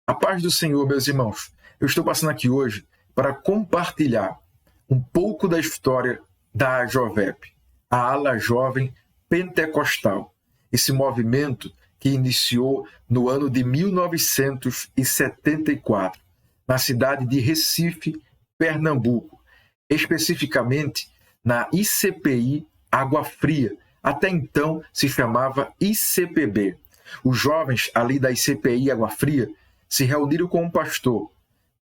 A paz do Senhor, meus irmãos. Eu estou passando aqui hoje para compartilhar um pouco da história da AJOVEP, a Ala Jovem Pentecostal. Esse movimento que iniciou no ano de 1974, na cidade de Recife, Pernambuco, especificamente na ICPI Água Fria, até então se chamava ICPB. Os jovens ali da ICPI Água Fria se reuniram com um pastor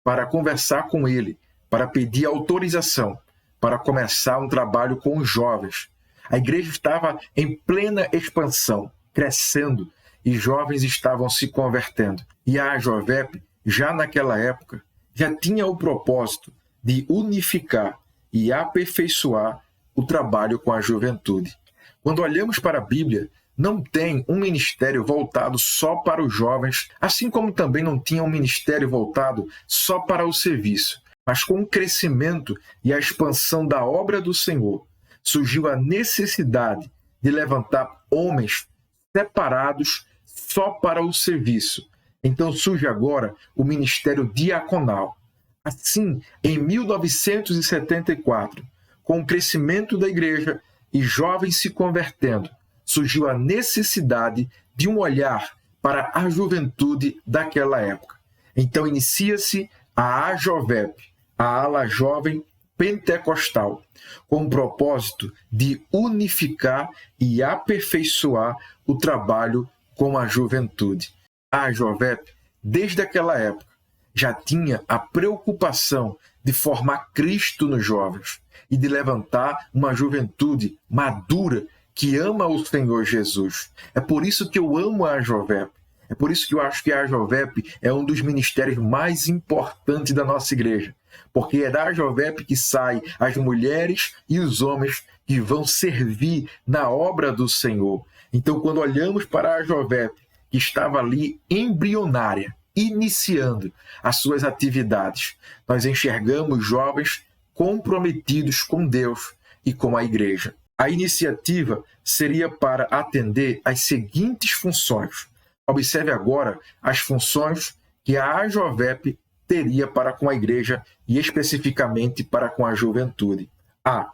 para conversar com ele, para pedir autorização, para começar um trabalho com os jovens. A igreja estava em plena expansão, crescendo, e jovens estavam se convertendo. E a AJOVEP, já naquela época, já tinha o propósito de unificar e aperfeiçoar o trabalho com a juventude. Quando olhamos para a Bíblia, não tem um ministério voltado só para os jovens, assim como também não tinha um ministério voltado só para o serviço. Mas com o crescimento e a expansão da obra do Senhor, surgiu a necessidade de levantar homens separados só para o serviço. Então surge agora o ministério diaconal. Assim, em 1974, com o crescimento da igreja e jovens se convertendo, surgiu a necessidade de um olhar para a juventude daquela época. Então inicia-se a AJOVEP, a Ala Jovem Pentecostal, com o propósito de unificar e aperfeiçoar o trabalho com a juventude. A AJOVEP, desde aquela época, já tinha a preocupação de formar Cristo nos jovens e de levantar uma juventude madura que ama o Senhor Jesus. É por isso que eu amo a AJOVEP. É por isso que eu acho que a AJOVEP é um dos ministérios mais importantes da nossa igreja. Porque é da AJOVEP que saem as mulheres e os homens que vão servir na obra do Senhor. Então, quando olhamos para a AJOVEP, que estava ali embrionária, iniciando as suas atividades, nós enxergamos jovens comprometidos com Deus e com a igreja. A iniciativa seria para atender às seguintes funções. Observe agora as funções que a AJOVEP teria para com a igreja e especificamente para com a juventude. A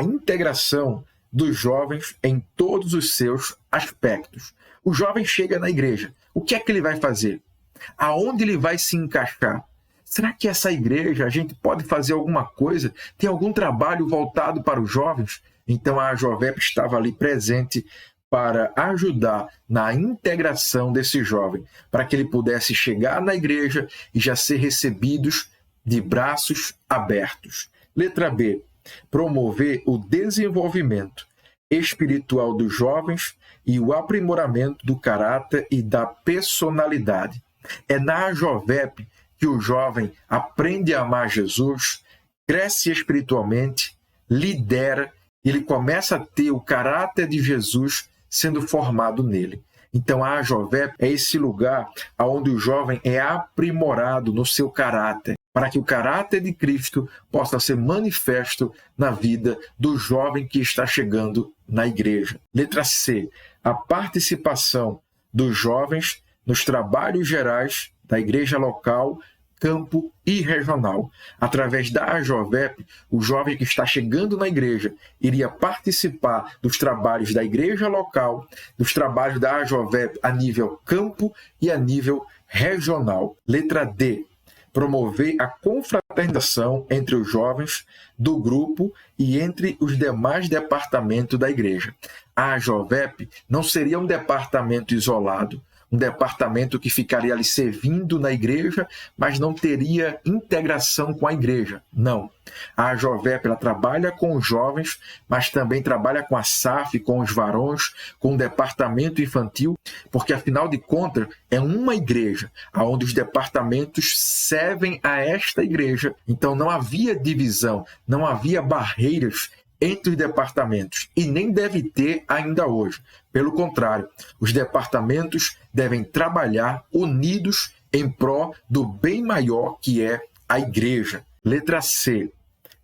integração dos jovens em todos os seus aspectos. O jovem chega na igreja. O que é que ele vai fazer? Aonde ele vai se encaixar? Será que essa igreja, a gente pode fazer alguma coisa? Tem algum trabalho voltado para os jovens? Então a AJOVEP estava ali presente para ajudar na integração desse jovem, para que ele pudesse chegar na igreja e já ser recebidos de braços abertos. Letra B, promover o desenvolvimento espiritual dos jovens e o aprimoramento do caráter e da personalidade. É na AJOVEP que o jovem aprende a amar Jesus, cresce espiritualmente, lidera, e ele começa a ter o caráter de Jesus sendo formado nele. Então a AJOVEP é esse lugar onde o jovem é aprimorado no seu caráter, para que o caráter de Cristo possa ser manifesto na vida do jovem que está chegando na igreja. Letra C, a participação dos jovens nos trabalhos gerais da igreja local, campo e regional. Através da AJOVEP, o jovem que está chegando na igreja iria participar dos trabalhos da igreja local, dos trabalhos da AJOVEP a nível campo e a nível regional. Letra D, promover a confraternização entre os jovens do grupo e entre os demais departamentos da igreja. A AJOVEP não seria um departamento isolado, um departamento que ficaria ali servindo na igreja, mas não teria integração com a igreja. Não. A AJOVEP ela trabalha com os jovens, mas também trabalha com a SAF, com os varões, com o departamento infantil, porque afinal de contas é uma igreja, onde os departamentos servem a esta igreja. Então não havia divisão, não havia barreiras entre os departamentos, e nem deve ter ainda hoje. Pelo contrário, os departamentos devem trabalhar unidos em prol do bem maior que é a igreja. Letra C,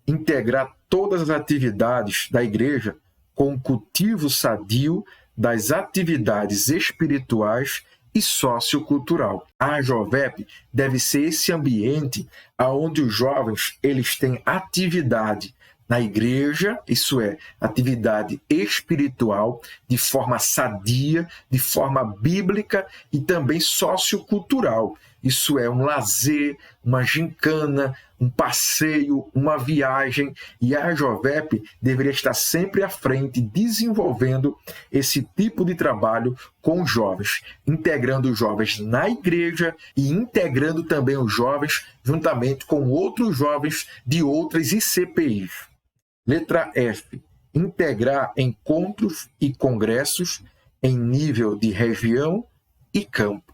integrar todas as atividades da igreja com o cultivo sadio das atividades espirituais e sociocultural. A Jovep deve ser esse ambiente onde os jovens eles têm atividade na igreja, isso é, atividade espiritual, de forma sadia, de forma bíblica e também sociocultural. Isso é, um lazer, uma gincana, um passeio, uma viagem. E a Jovep deveria estar sempre à frente, desenvolvendo esse tipo de trabalho com os jovens, integrando os jovens na igreja e integrando também os jovens juntamente com outros jovens de outras ICPIs. Letra F. Integrar encontros e congressos em nível de região e campo.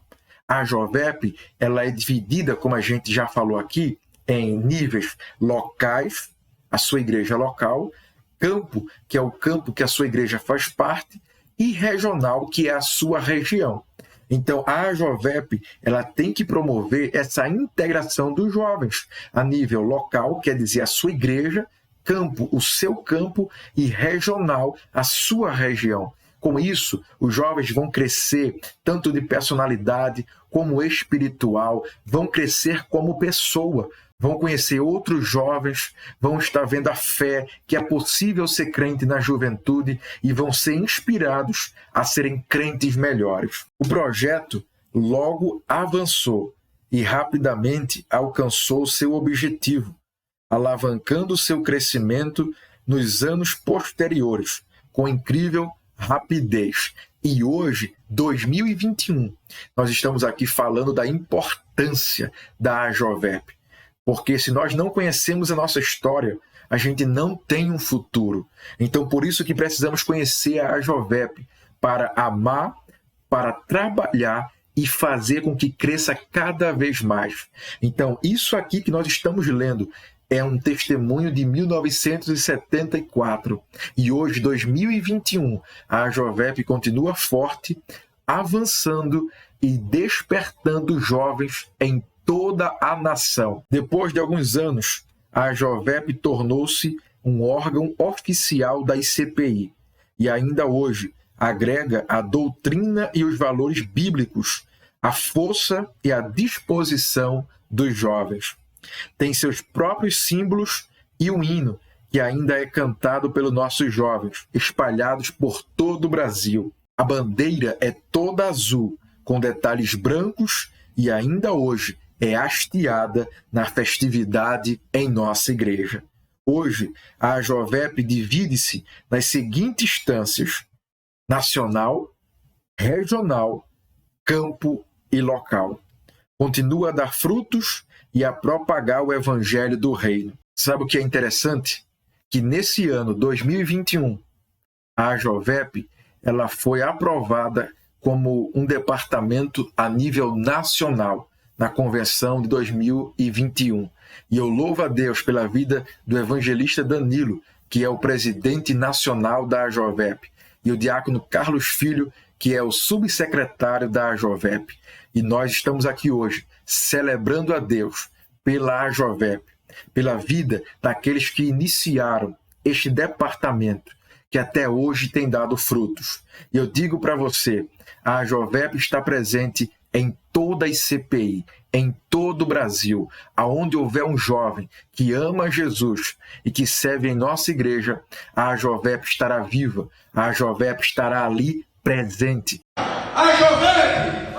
A Jovep ela é dividida, como a gente já falou aqui, em níveis locais, a sua igreja local, campo, que é o campo que a sua igreja faz parte, e regional, que é a sua região. Então, a Jovep ela tem que promover essa integração dos jovens a nível local, quer dizer, a sua igreja, campo, o seu campo, e regional, a sua região. Com isso, os jovens vão crescer tanto de personalidade como espiritual, vão crescer como pessoa, vão conhecer outros jovens, vão estar vendo a fé, que é possível ser crente na juventude e vão ser inspirados a serem crentes melhores. O projeto logo avançou e rapidamente alcançou seu objetivo, alavancando seu crescimento nos anos posteriores, com incrível rapidez. E hoje, 2021, nós estamos aqui falando da importância da Jovep, porque se nós não conhecemos a nossa história, a gente não tem um futuro. Então, por isso que precisamos conhecer a Jovep, para amar, para trabalhar e fazer com que cresça cada vez mais. Então, isso aqui que nós estamos lendo é um testemunho de 1974. E hoje, 2021, a Jovep continua forte, avançando e despertando jovens em toda a nação. Depois de alguns anos, a Jovep tornou-se um órgão oficial da ICPI. E ainda hoje, agrega a doutrina e os valores bíblicos, a força e a disposição dos jovens. Tem seus próprios símbolos e um hino que ainda é cantado pelos nossos jovens, espalhados por todo o Brasil. A bandeira é toda azul, com detalhes brancos e ainda hoje é hasteada na festividade em nossa igreja. Hoje, a Jovep divide-se nas seguintes instâncias: nacional, regional, campo e local. Continua a dar frutos e a propagar o evangelho do reino. Sabe o que é interessante? Que nesse ano 2021, a Jovep ela foi aprovada como um departamento a nível nacional na convenção de 2021. E eu louvo a Deus pela vida do evangelista Danilo, que é o presidente nacional da Jovep, e o diácono Carlos Filho, que é o subsecretário da Jovep. E nós estamos aqui hoje celebrando a Deus pela Jovep, pela vida daqueles que iniciaram este departamento, que até hoje tem dado frutos. E eu digo para você, a Jovep está presente em toda a ICPI, em todo o Brasil, aonde houver um jovem que ama Jesus e que serve em nossa igreja, a Jovep estará viva, a Jovep estará ali presente. A Jovep